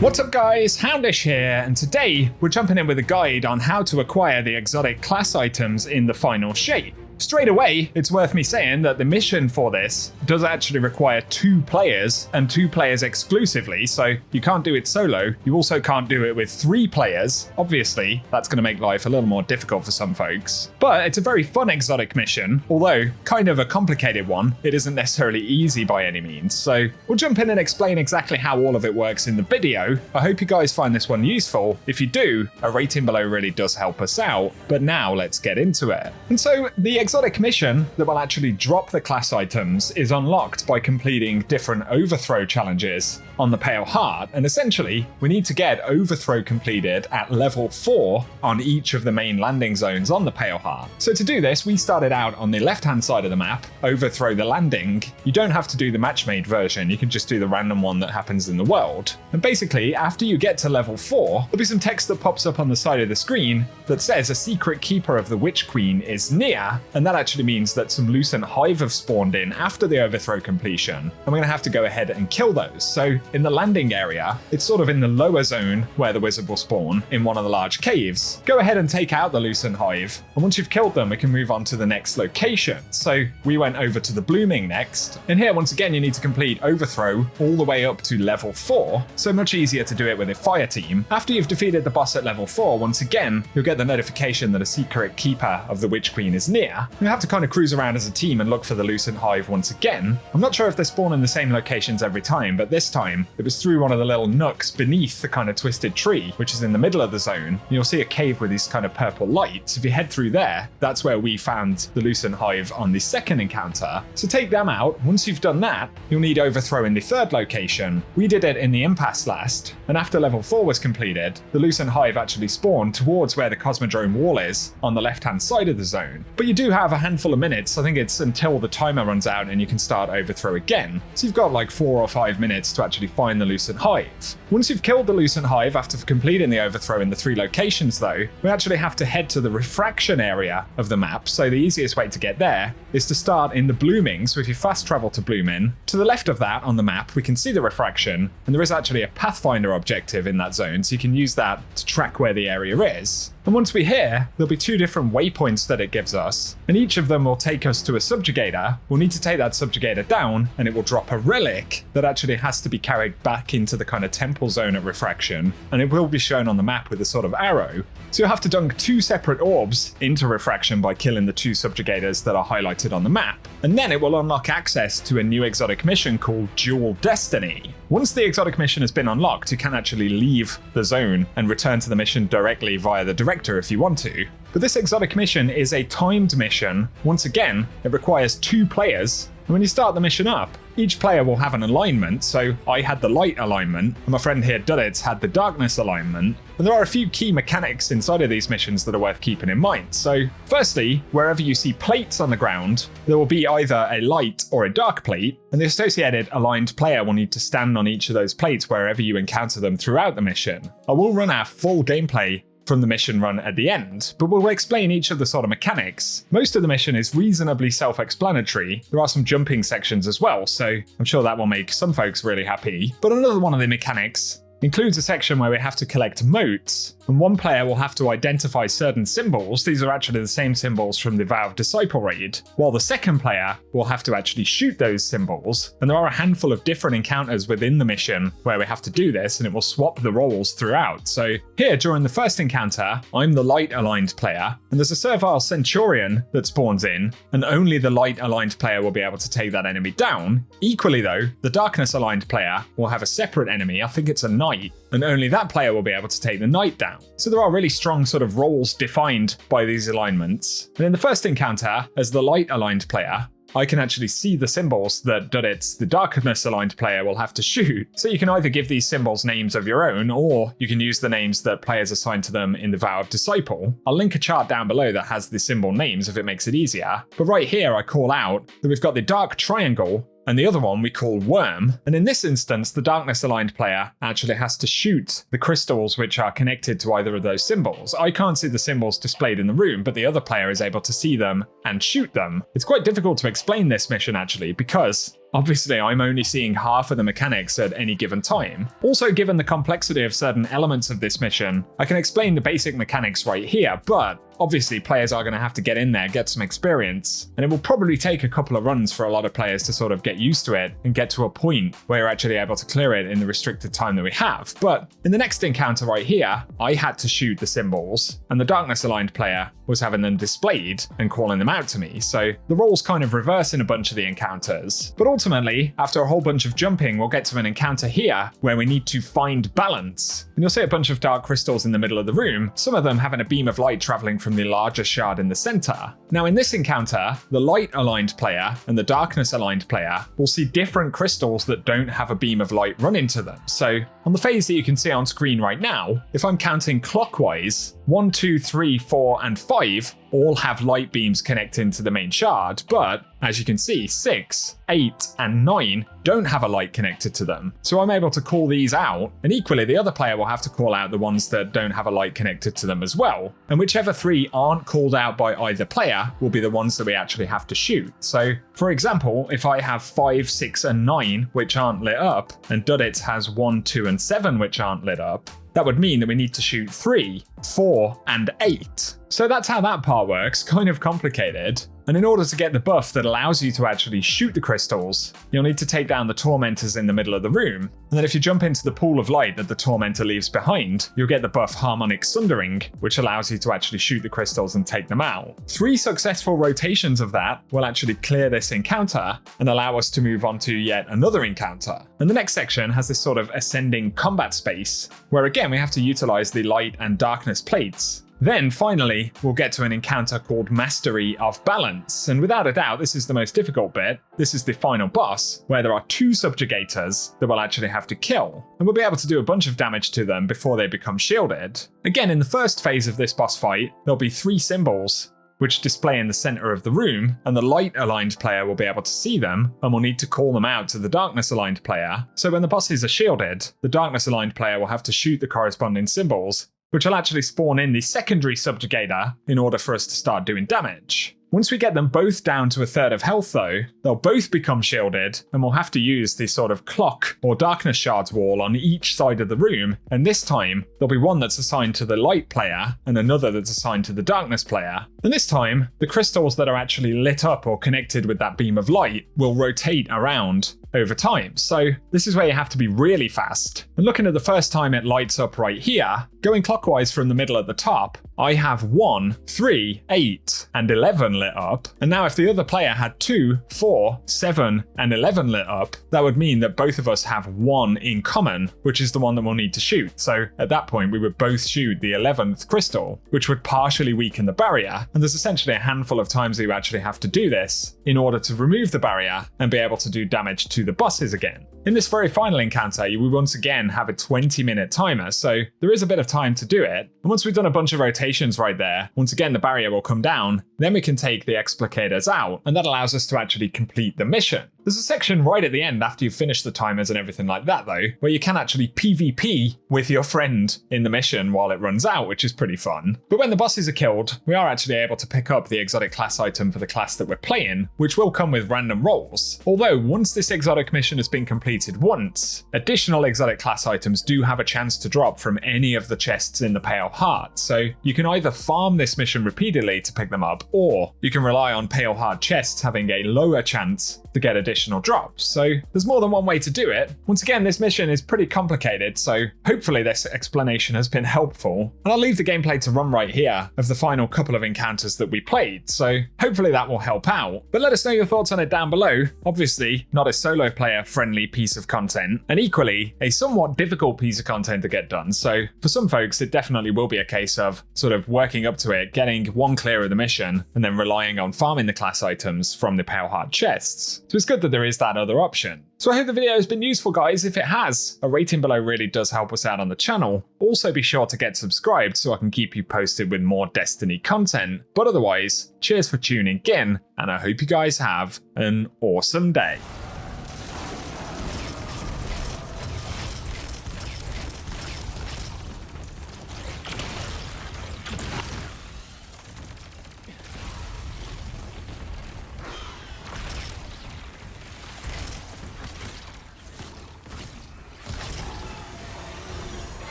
What's up guys, Houndish here, and today we're jumping in with a guide on how to acquire the exotic class items in the final shape. Straight away, it's worth me saying that the mission for this does actually require 2 players, and 2 players exclusively, so you can't do it solo. You also can't do it with 3 players. Obviously, that's going to make life a little more difficult for some folks. But it's a very fun exotic mission, although kind of a complicated one. It isn't necessarily easy by any means, so we'll jump in and explain exactly how all of it works in the video. I hope you guys find this one useful. If you do, a rating below really does help us out, but now let's get into it. And so the exotic mission that will actually drop the class items is unlocked by completing different overthrow challenges on the Pale Heart, and essentially we need to get overthrow completed at level 4 on each of the main landing zones on the Pale Heart. So to do this, we started out on the left hand side of the map, overthrow the landing. You don't have to do the match-made version, you can just do the random one that happens in the world. And basically, after you get to level 4, there'll be some text that pops up on the side of the screen that says a secret keeper of the Witch Queen is near, and that actually means that some Lucent Hive have spawned in after the overthrow completion, and we're going to have to go ahead and kill those. So in the landing area, it's sort of in the lower zone where the wizard will spawn in one of the large caves. Go ahead and take out the Lucent Hive, and once you've killed them, we can move on to the next location. So we went over to the Blooming next, and here once again you need to complete overthrow all the way up to level 4, so much easier to do it with a fire team. After you've defeated the boss at level 4, once again you'll get the notification that a secret keeper of the Witch Queen is near. You have to kind of cruise around as a team and look for the Lucent Hive once again. I'm not sure if they spawn in the same locations every time, but this time it was through one of the little nooks beneath the kind of twisted tree, which is in the middle of the zone. You'll see a cave with these kind of purple lights. If you head through there, that's where we found the Lucent Hive on the second encounter. So take them out. Once you've done that, you'll need overthrow in the third location. We did it in the impasse last, and after level 4 was completed, the Lucent Hive actually spawned towards where the Cosmodrome wall is on the left hand side of the zone. But you do have a handful of minutes, I think it's until the timer runs out and you can start overthrow again. So you've got like 4 or 5 minutes to actually find the Lucent Hive. Once you've killed the Lucent Hive after completing the overthrow in the 3 locations though, we actually have to head to the refraction area of the map. So the easiest way to get there is to start in the Blooming. So if you fast travel to Blooming, to the left of that on the map, we can see the refraction, and there is actually a Pathfinder objective in that zone, so you can use that to track where the area is. And once we're here, there'll be 2 different waypoints that it gives us, and each of them will take us to a subjugator. We'll need to take that subjugator down, and it will drop a relic that actually has to be carried back into the kind of temple zone at refraction, and it will be shown on the map with a sort of arrow. So you'll have to dunk 2 separate orbs into refraction by killing the 2 subjugators that are highlighted on the map, and then it will unlock access to a new exotic mission called Dual Destiny. Once the exotic mission has been unlocked, you can actually leave the zone and return to the mission directly via the director if you want to. But this exotic mission is a timed mission. Once again, it requires 2 players. And when you start the mission up, each player will have an alignment. So I had the light alignment, and my friend here, Duddits, had the darkness alignment. And there are a few key mechanics inside of these missions that are worth keeping in mind. So firstly, wherever you see plates on the ground, there will be either a light or a dark plate, and the associated aligned player will need to stand on each of those plates wherever you encounter them throughout the mission. I will run our full gameplay from the mission run at the end, but we'll explain each of the sort of mechanics. Most of the mission is reasonably self-explanatory. There are some jumping sections as well, so I'm sure that will make some folks really happy. But another one of the mechanics includes a section where we have to collect motes, and one player will have to identify certain symbols. These are actually the same symbols from the Vow of Disciple raid, while the second player will have to actually shoot those symbols. And there are a handful of different encounters within the mission where we have to do this, and it will swap the roles throughout. So here, during the first encounter, I'm the light aligned player, and there's a servile centurion that spawns in, and only the light aligned player will be able to take that enemy down. Equally though, the darkness aligned player will have a separate enemy, I think it's a knight, and only that player will be able to take the knight down. So there are really strong sort of roles defined by these alignments. And in the first encounter, as the light aligned player, I can actually see the symbols that Duddits, the darkness aligned player, will have to shoot. So you can either give these symbols names of your own, or you can use the names that players assign to them in the Vow of Disciple. I'll link a chart down below that has the symbol names if it makes it easier. But right here I call out that we've got the dark triangle, and the other one we call Worm. And in this instance, the darkness aligned player actually has to shoot the crystals which are connected to either of those symbols. I can't see the symbols displayed in the room, but the other player is able to see them and shoot them. It's quite difficult to explain this mission actually, because Obviously, I'm only seeing half of the mechanics at any given time. Also, given the complexity of certain elements of this mission, I can explain the basic mechanics right here, but obviously players are going to have to get in there, get some experience, and it will probably take a couple of runs for a lot of players to sort of get used to it and get to a point where you're actually able to clear it in the restricted time that we have. But in the next encounter right here, I had to shoot the symbols, and the Darkness Aligned player was having them displayed and calling them out to me, so the roles kind of reverse in a bunch of the encounters. But ultimately, after a whole bunch of jumping, we'll get to an encounter here where we need to find balance. And you'll see a bunch of dark crystals in the middle of the room, some of them having a beam of light traveling from the larger shard in the center. Now in this encounter, the light aligned player and the darkness aligned player will see different crystals that don't have a beam of light run into them. So on the phase that you can see on screen right now, if I'm counting clockwise, 1, 2, 3, 4, and 5 all have light beams connecting to the main shard, but as you can see, 6, 8, and 9 don't have a light connected to them. So I'm able to call these out, and equally the other player will have to call out the ones that don't have a light connected to them as well. And whichever 3 aren't called out by either player will be the ones that we actually have to shoot. So for example, if I have 5, 6, and 9 which aren't lit up, and Duddits has 1, 2, and 7 which aren't lit up, that would mean that we need to shoot 3, 4, and 8. So that's how that part works, kind of complicated. And in order to get the buff that allows you to actually shoot the crystals, you'll need to take down the tormentors in the middle of the room. And then if you jump into the pool of light that the tormentor leaves behind, you'll get the buff Harmonic Sundering, which allows you to actually shoot the crystals and take them out. 3 successful rotations of that will actually clear this encounter and allow us to move on to yet another encounter. And the next section has this sort of ascending combat space, where again we have to utilize the light and darkness plates. Then finally, we'll get to an encounter called Mastery of Balance, and without a doubt, this is the most difficult bit. This is the final boss, where there are 2 subjugators that we'll actually have to kill, and we'll be able to do a bunch of damage to them before they become shielded. Again, in the first phase of this boss fight, there'll be 3 symbols, which display in the center of the room, and the light-aligned player will be able to see them, and will need to call them out to the darkness-aligned player. So when the bosses are shielded, the darkness-aligned player will have to shoot the corresponding symbols, which will actually spawn in the secondary subjugator in order for us to start doing damage. Once we get them both down to a third of health though, they'll both become shielded, and we'll have to use the sort of clock or darkness shards wall on each side of the room, and this time there'll be one that's assigned to the light player and another that's assigned to the darkness player. And this time, the crystals that are actually lit up or connected with that beam of light will rotate around over time. So this is where you have to be really fast. And looking at the first time it lights up right here, going clockwise from the middle at the top, I have 1, 3, 8, and 11 lit up. And now if the other player had 2, 4, 7, and 11 lit up, that would mean that both of us have 1 in common, which is the one that we'll need to shoot. So at that point, we would both shoot the 11th crystal, which would partially weaken the barrier. And there's essentially a handful of times that you actually have to do this in order to remove the barrier and be able to do damage to the bosses again. In this very final encounter, we once again have a 20-minute timer, so there is a bit of time to do it. And once we've done a bunch of rotations right there, once again the barrier will come down, then we can take the explicators out, and that allows us to actually complete the mission. There's a section right at the end after you've finished the timers and everything like that though, where you can actually PvP with your friend in the mission while it runs out, which is pretty fun. But when the bosses are killed, we are actually able to pick up the exotic class item for the class that we're playing, which will come with random rolls. Although once this exotic mission has been completed once, additional exotic class items do have a chance to drop from any of the chests in the Pale Heart. So you can either farm this mission repeatedly to pick them up, or you can rely on Pale Heart chests having a lower chance to get additional drops. So there's more than one way to do it. Once again, this mission is pretty complicated, so hopefully this explanation has been helpful. And I'll leave the gameplay to run right here of the final couple of encounters that we played, so hopefully that will help out. But let us know your thoughts on it down below. Obviously, not a solo player friendly piece of content, and equally a somewhat difficult piece of content to get done. So for some folks, it definitely will be a case of sort of working up to it, getting one clear of the mission, and then relying on farming the class items from the Pale Heart chests. So it's good that there is that other option. So I hope the video has been useful, guys. If it has, a rating below really does help us out on the channel. Also be sure to get subscribed so I can keep you posted with more Destiny content. But otherwise, cheers for tuning in, and I hope you guys have an awesome day.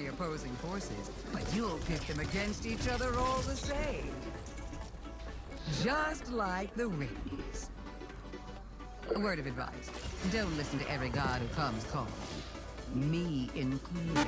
be opposing forces, but you'll pit them against each other all the same. Just like the Rings. A word of advice. Don't listen to every god who comes calling. Me included.